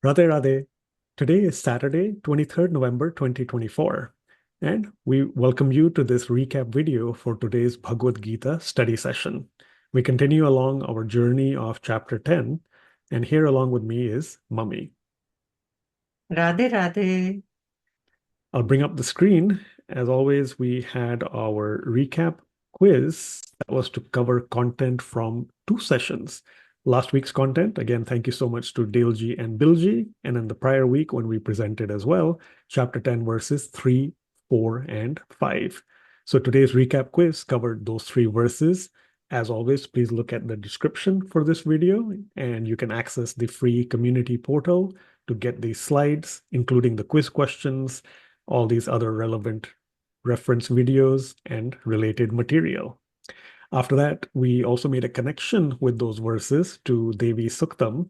Radhe Radhe. Today is Saturday, 23rd November 2024, and we welcome you to this recap video for today's Bhagavad Gita study session. We continue along our journey of chapter 10, and here along with me is Mummy. Radhe Radhe. I'll bring up the screen. As always, we had our recap quiz that was to cover content from two sessions. Last week's content, again, thank you so much to Dalji and Bilji. And in the prior week, when we presented as well, chapter 10, verses 3, 4, and 5. So today's recap quiz covered those three verses. As always, please look at the description for this video, and you can access the free community portal to get these slides, including the quiz questions, all these other relevant reference videos and related material. After that, we also made a connection with those verses to Devi Suktam.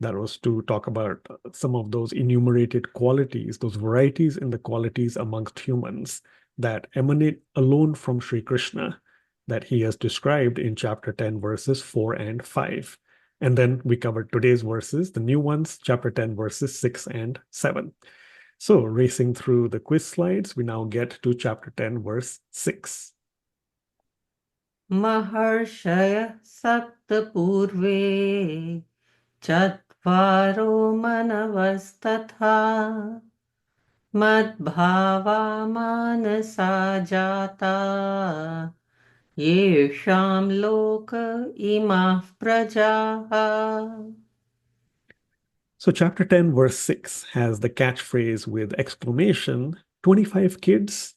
That was to talk about some of those enumerated qualities, those varieties in the qualities amongst humans that emanate alone from Sri Krishna that he has described in chapter 10, verses 4 and 5. And then we covered today's verses, the new ones, chapter 10, verses 6 and 7. So, racing through the quiz slides, we now get to chapter 10, verse 6. Maharshaya Saptapurve Chatvaro Manavastatha Madbhava Manasa Jata Yesham Loka Imah Prajaha. So, chapter 10, verse 6 has the catchphrase with exclamation 25 kids.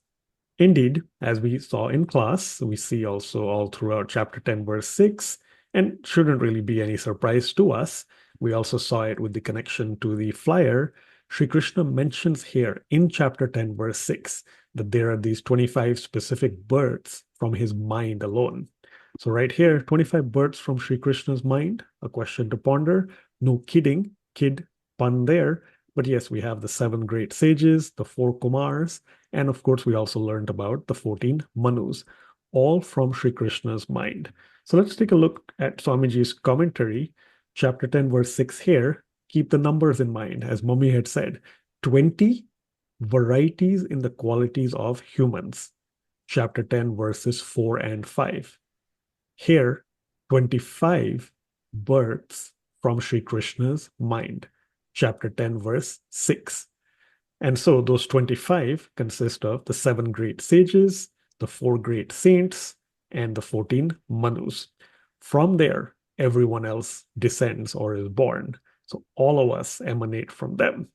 Indeed, as we saw in class, we see also all throughout chapter 10, verse 6, and shouldn't really be any surprise to us. We also saw it with the connection to the flyer. Sri Krishna mentions here in chapter 10, verse 6, that there are these 25 specific births from his mind alone. So, right here, 25 births from Sri Krishna's mind, a question to ponder. No kidding, kid pun there. But yes, we have the 7 great sages, the 4 Kumars, and of course, we also learned about the 14 Manus, all from Sri Krishna's mind. So let's take a look at Swamiji's commentary, chapter 10, verse 6 here. Keep the numbers in mind, as Mummy had said, 20 varieties in the qualities of humans, chapter 10, verses 4 and 5. Here, 25 births from Sri Krishna's mind, chapter 10, verse 6. And so those 25 consist of the 7 great sages, the 4 great saints, and the 14 Manus. From there, everyone else descends or is born. So all of us emanate from them.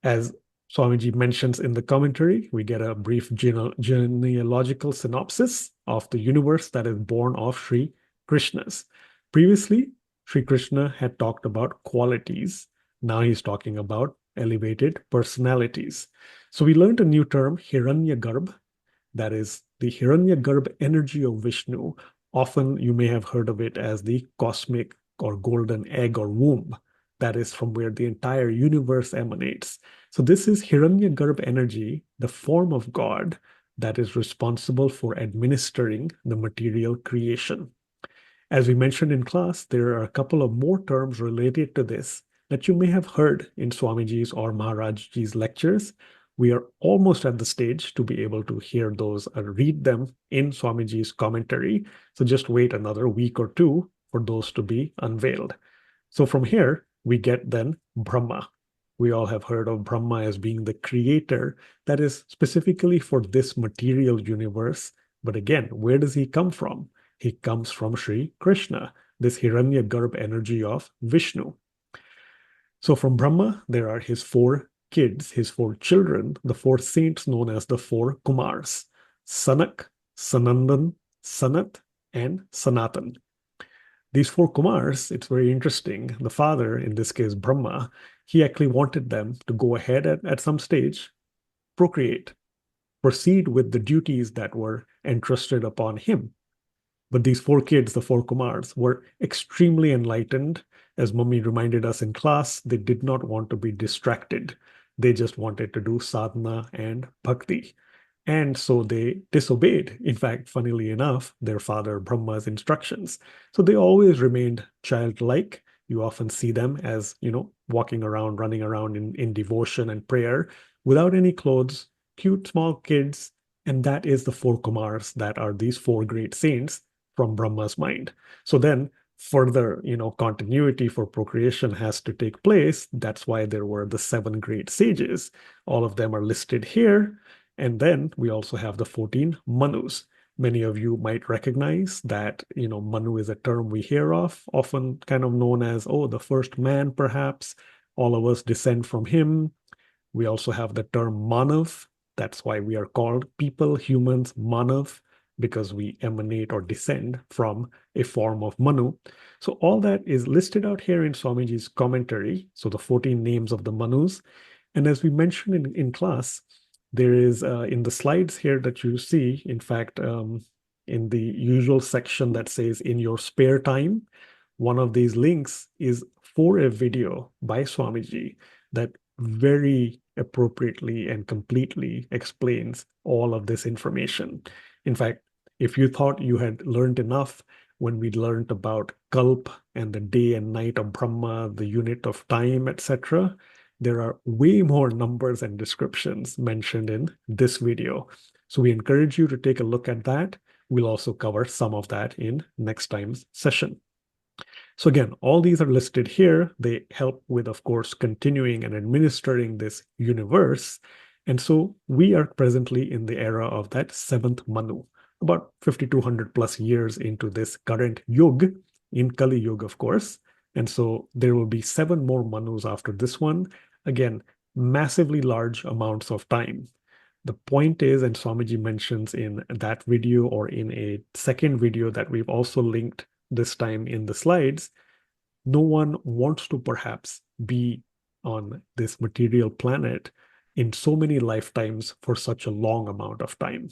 As Swamiji mentions in the commentary, we get a brief genealogical synopsis of the universe that is born of Sri Krishna's. Previously, Sri Krishna had talked about qualities. Now he's talking about elevated personalities. So we learned a new term, Hiranyagarbha, that is the Hiranyagarbha energy of Vishnu. Often you may have heard of it as the cosmic or golden egg or womb. That is from where the entire universe emanates. So this is Hiranyagarbha energy, the form of God that is responsible for administering the material creation. As we mentioned in class, there are a couple of more terms related to this that you may have heard in Swamiji's or Maharajji's lectures. We are almost at the stage to be able to hear those and read them in Swamiji's commentary. So just wait another week or two for those to be unveiled. So from here, we get then Brahma. We all have heard of Brahma as being the creator that is specifically for this material universe. But again, where does he come from? He comes from Sri Krishna, this Hiranyagarbha energy of Vishnu. So from Brahma, there are his 4 kids, his 4 children, the 4 saints known as the 4 Kumars, Sanak, Sanandan, Sanat, and Sanatan. These 4 Kumars, it's very interesting. The father, in this case Brahma, he actually wanted them to go ahead at some stage, procreate, proceed with the duties that were entrusted upon him. But these 4 kids, the 4 Kumars, were extremely enlightened. As Mummy reminded us in class, they did not want to be distracted. They just wanted to do sadhana and bhakti. And so they disobeyed, in fact, funnily enough, their father Brahma's instructions. So they always remained childlike. You often see them as, walking around, running around in devotion and prayer without any clothes, cute small kids. And that is the four Kumars that are these four great saints from Brahma's mind. So then further, continuity for procreation has to take place. That's why there were the seven great sages. All of them are listed here. And then we also have the 14 Manus. Many of you might recognize that, Manu is a term we hear of, often kind of known as, oh, the first man, perhaps. All of us descend from him. We also have the term Manav. That's why we are called people, humans, Manav, because we emanate or descend from a form of Manu. So all that is listed out here in Swamiji's commentary. So the 14 names of the Manus. And as we mentioned in class, there is in the slides here that you see, in fact, in the usual section that says in your spare time, one of these links is for a video by Swamiji that very appropriately and completely explains all of this information. In fact, if you thought you had learned enough when we learned about Kalp and the day and night of Brahma, the unit of time, etc., there are way more numbers and descriptions mentioned in this video. So we encourage you to take a look at that. We'll also cover some of that in next time's session. So again, all these are listed here. They help with, of course, continuing and administering this universe. And so we are presently in the era of that seventh Manu, about 5,200 plus years into this current Yug, in Kali Yuga, of course. And so there will be 7 more Manus after this one. Again, massively large amounts of time. The point is, and Swamiji mentions in that video or in a second video that we've also linked this time in the slides, no one wants to perhaps be on this material planet in so many lifetimes for such a long amount of time.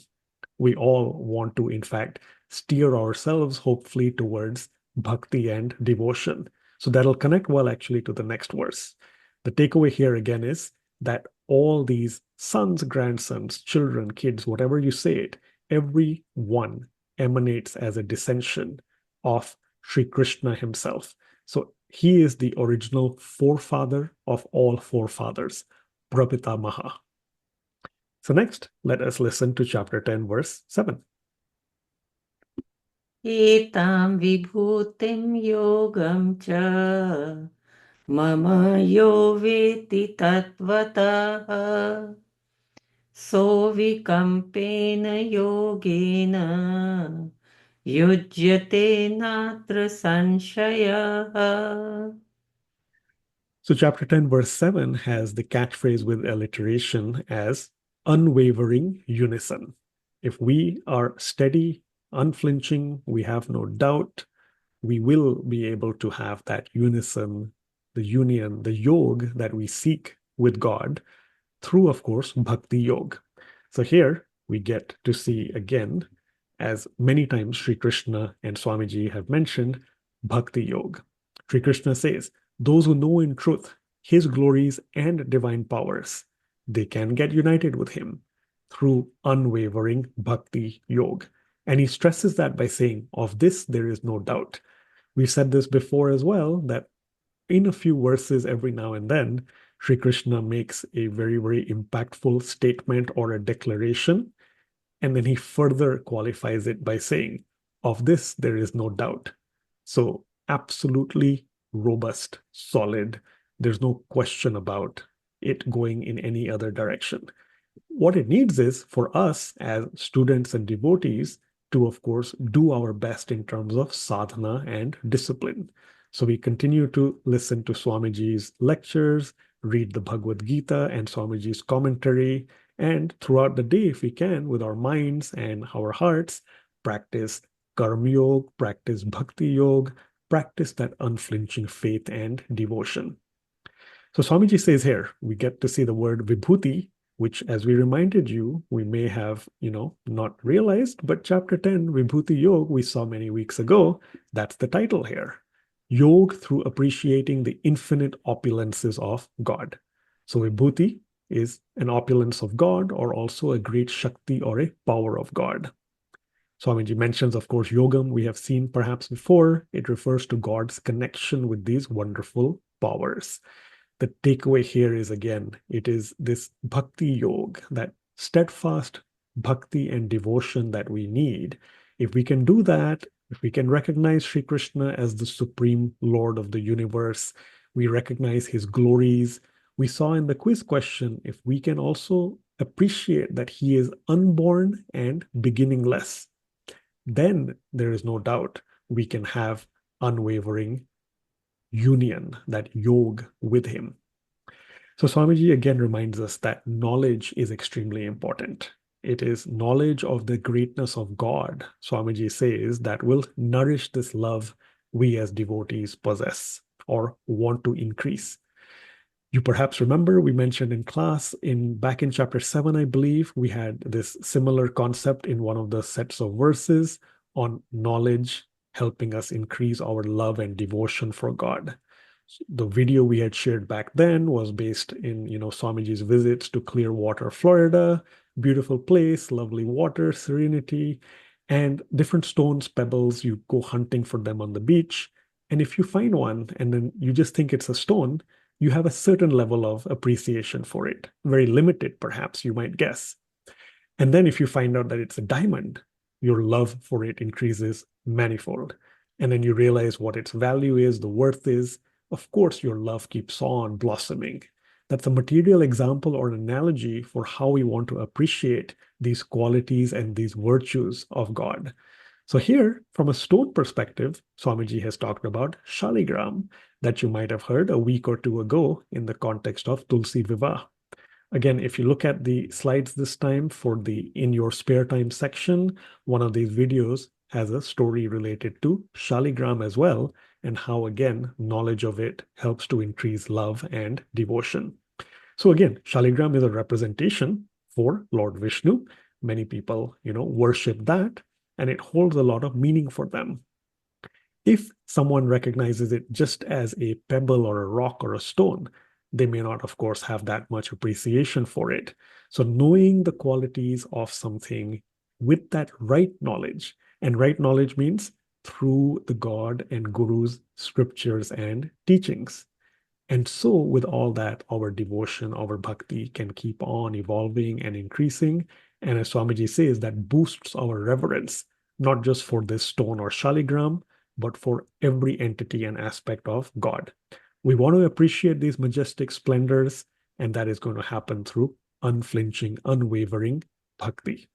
We all want to, in fact, steer ourselves hopefully towards bhakti and devotion. So that'll connect well actually to the next verse. The takeaway here again is that all these sons, grandsons, children, kids, whatever you say it, every one emanates as a descension of Sri Krishna himself. So he is the original forefather of all forefathers, Prapitamaha. So next, let us listen to chapter 10, verse 7. Etam vibhutim yogam cha mama yo veti tattvataha sovikampena yogena yujyate natra sanshaya. So chapter 10, verse 7 has the catchphrase with alliteration as unwavering unison. If we are steady, unflinching, we have no doubt, we will be able to have that unison, the union, the yog that we seek with God through, of course, bhakti yog. So here we get to see again, as many times Sri Krishna and Swamiji have mentioned, bhakti yog. Sri Krishna says, those who know in truth his glories and divine powers, they can get united with him through unwavering bhakti yog. And he stresses that by saying, of this there is no doubt. We've said this before as well, that in a few verses every now and then, Sri Krishna makes a very, very impactful statement or a declaration, and then he further qualifies it by saying, of this there is no doubt. So absolutely robust, solid. There's no question about it going in any other direction. What it needs is for us as students and devotees to, of course, do our best in terms of sadhana and discipline. So we continue to listen to Swamiji's lectures, read the Bhagavad Gita and Swamiji's commentary, and throughout the day, if we can, with our minds and our hearts, practice Karma Yoga, practice Bhakti Yoga, practice that unflinching faith and devotion. So Swamiji says here, we get to see the word vibhuti, which, as we reminded you, we may have, not realized, but chapter 10, Vibhuti Yoga, we saw many weeks ago, that's the title here. Yoga through appreciating the infinite opulences of God. So Vibhuti is an opulence of God or also a great Shakti or a power of God. Swamiji mentions, of course, yogam, we have seen perhaps before. It refers to God's connection with these wonderful powers. The takeaway here is again, it is this bhakti yoga, that steadfast bhakti and devotion that we need. If we can do that, if we can recognize Sri Krishna as the supreme Lord of the universe, we recognize his glories. We saw in the quiz question, if we can also appreciate that he is unborn and beginningless, then there is no doubt we can have unwavering union, that yog with him. So Swamiji again reminds us that knowledge is extremely important. It is knowledge of the greatness of God, Swamiji says, that will nourish this love we as devotees possess or want to increase. You perhaps remember we mentioned in class back in chapter 7, I believe, we had this similar concept in one of the sets of verses on knowledge helping us increase our love and devotion for God. The video we had shared back then was based in, Swamiji's visits to Clearwater, Florida. Beautiful place, lovely water, serenity, and different stones, pebbles. You go hunting for them on the beach. And if you find one and then you just think it's a stone, you have a certain level of appreciation for it. Very limited, perhaps, you might guess. And then if you find out that it's a diamond, your love for it increases manifold. And then you realize what its value is, the worth is. Of course, your love keeps on blossoming. That's a material example or an analogy for how we want to appreciate these qualities and these virtues of God. So here, from a stone perspective, Swamiji has talked about Shaligram that you might have heard a week or two ago in the context of Tulsi Vivah. Again, if you look at the slides this time for the In Your Spare Time section, one of these videos has a story related to Shaligram as well, and how, again, knowledge of it helps to increase love and devotion. So again, Shaligram is a representation for Lord Vishnu. Many people, worship that, and it holds a lot of meaning for them. If someone recognizes it just as a pebble or a rock or a stone, they may not, of course, have that much appreciation for it. So knowing the qualities of something with that right knowledge, and right knowledge means through the God and Guru's scriptures and teachings. And so with all that, our devotion, our bhakti can keep on evolving and increasing. And as Swamiji says, that boosts our reverence, not just for this stone or shaligram, but for every entity and aspect of God. We want to appreciate these majestic splendors, and that is going to happen through unflinching, unwavering bhakti.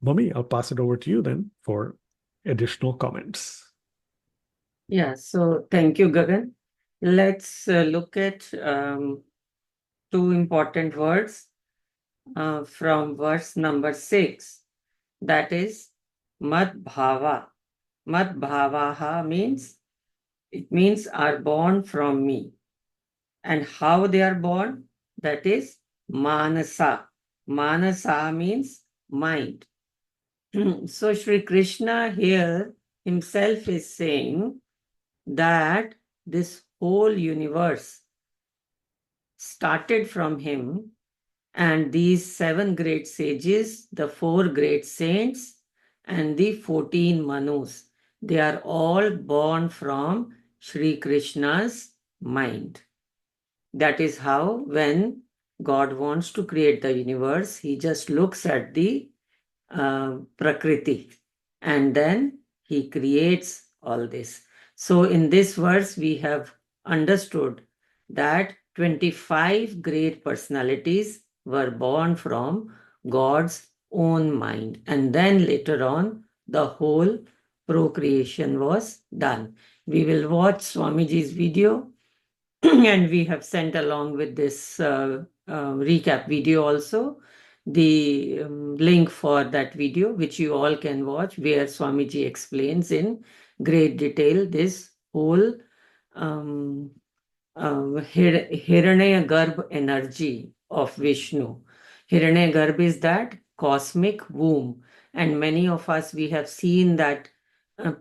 Mummy, I'll pass it over to you then for additional comments. Yeah, so thank you, Gagan. Let's look at two important words from verse number 6. That is Mad Bhava. Mad Bhavaha means are born from me. And how they are born? That is Manasa. Manasa means mind. So Sri Krishna here himself is saying that this whole universe started from him, and these 7 great sages, the 4 great saints, and the 14 Manus, they are all born from Sri Krishna's mind. That is how, when God wants to create the universe, he just looks at the Prakriti and then he creates all this. So in this verse, we have understood that 25 great personalities were born from God's own mind. And then later on, the whole procreation was done. We will watch Swamiji's video and we have sent along with this recap video also the link for that video, which you all can watch, where Swamiji explains in great detail this whole Hiranyagarbha energy of Vishnu. Hiranyagarbha is that cosmic womb, and many of us, we have seen that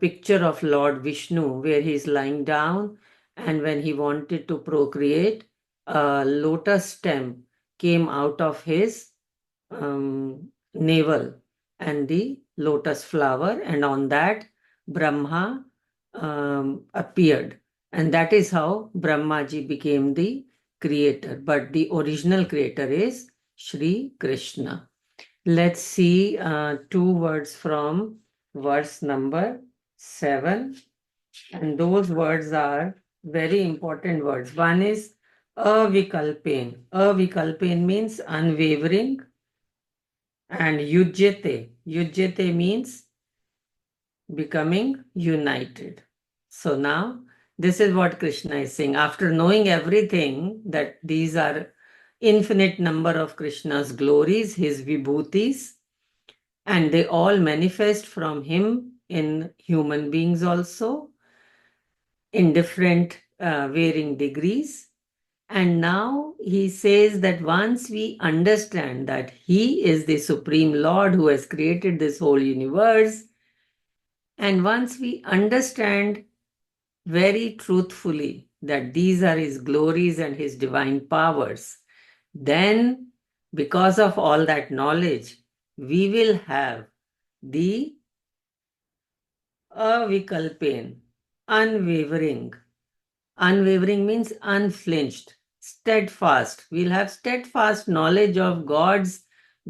picture of Lord Vishnu where he is lying down, and when he wanted to procreate, a lotus stem came out of his navel, and the lotus flower, and on that Brahma appeared. And that is how Brahmaji became the creator. But the original creator is Shri Krishna. Let's see two words from verse number 7. And those words are very important words. One is avikalpen. Avikalpen means unwavering. And yujyate. Yujyate means becoming united. So now, this is what Krishna is saying. After knowing everything, that these are infinite number of Krishna's glories, his vibhutis, and they all manifest from him in human beings also, in different varying degrees. And now he says that once we understand that he is the Supreme Lord who has created this whole universe, and once we understand very truthfully that these are his glories and his divine powers, then because of all that knowledge, we will have the avikalpen, unwavering. Unwavering means unflinched, steadfast. We'll have steadfast knowledge of God's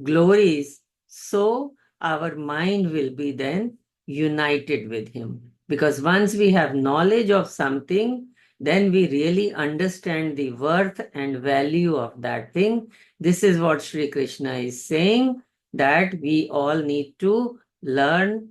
glories. So our mind will be then united with Him. Because once we have knowledge of something, then we really understand the worth and value of that thing. This is what Sri Krishna is saying, that we all need to learn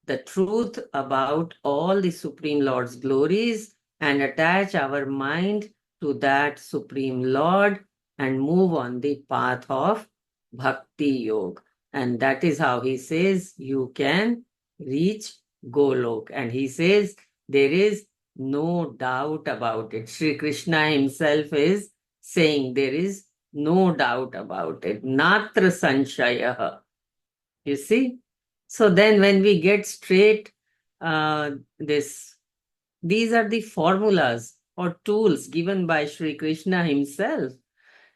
the truth about all the Supreme Lord's glories and attach our mind to that Supreme Lord and move on the path of Bhakti Yoga. And that is how he says you can reach Golok. And he says there is no doubt about it. Sri Krishna himself is saying there is no doubt about it. Natra sanshaya. You see? So then when we get straight these are the formulas or tools given by Sri Krishna himself.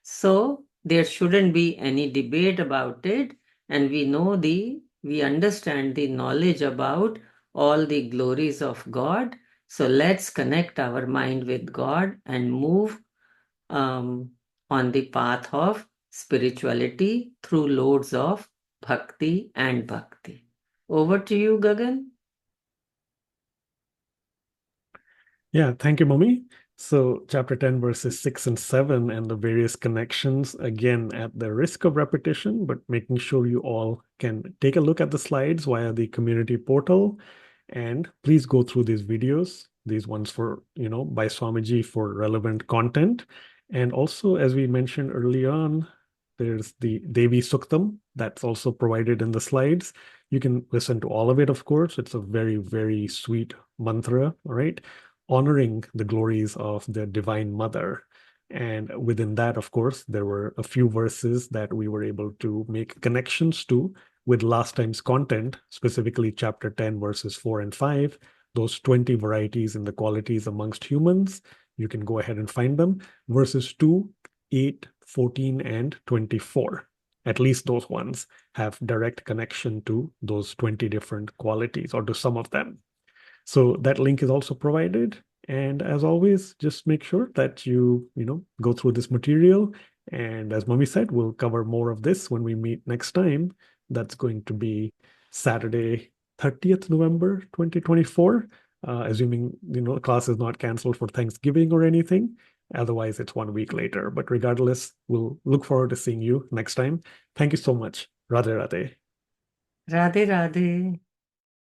So there shouldn't be any debate about it, and we understand the knowledge about all the glories of God. So let's connect our mind with God and move on the path of spirituality through loads of bhakti and bhakti. Over to you, Gagan. Yeah, thank you, Mummy. So, chapter 10, verses 6 and 7, and the various connections, again, at the risk of repetition, but making sure you all can take a look at the slides via the community portal. And please go through these videos, these ones for, by Swamiji for relevant content. And also, as we mentioned early on, there's the Devi Suktam that's also provided in the slides. You can listen to all of it, of course. It's a very, very sweet mantra, all right? Honoring the glories of the Divine Mother. And within that, of course, there were a few verses that we were able to make connections to with last time's content, specifically chapter 10, verses 4 and 5, those 20 varieties in the qualities amongst humans. You can go ahead and find them. Verses 2, 8, 14, and 24. At least those ones have direct connection to those 20 different qualities or to some of them. So that link is also provided. And as always, just make sure that you go through this material. And as Mummy said, we'll cover more of this when we meet next time. That's going to be Saturday, 30th November, 2024, assuming the class is not canceled for Thanksgiving or anything. Otherwise, it's 1 week later. But regardless, we'll look forward to seeing you next time. Thank you so much. Radhe Radhe. Radhe Radhe.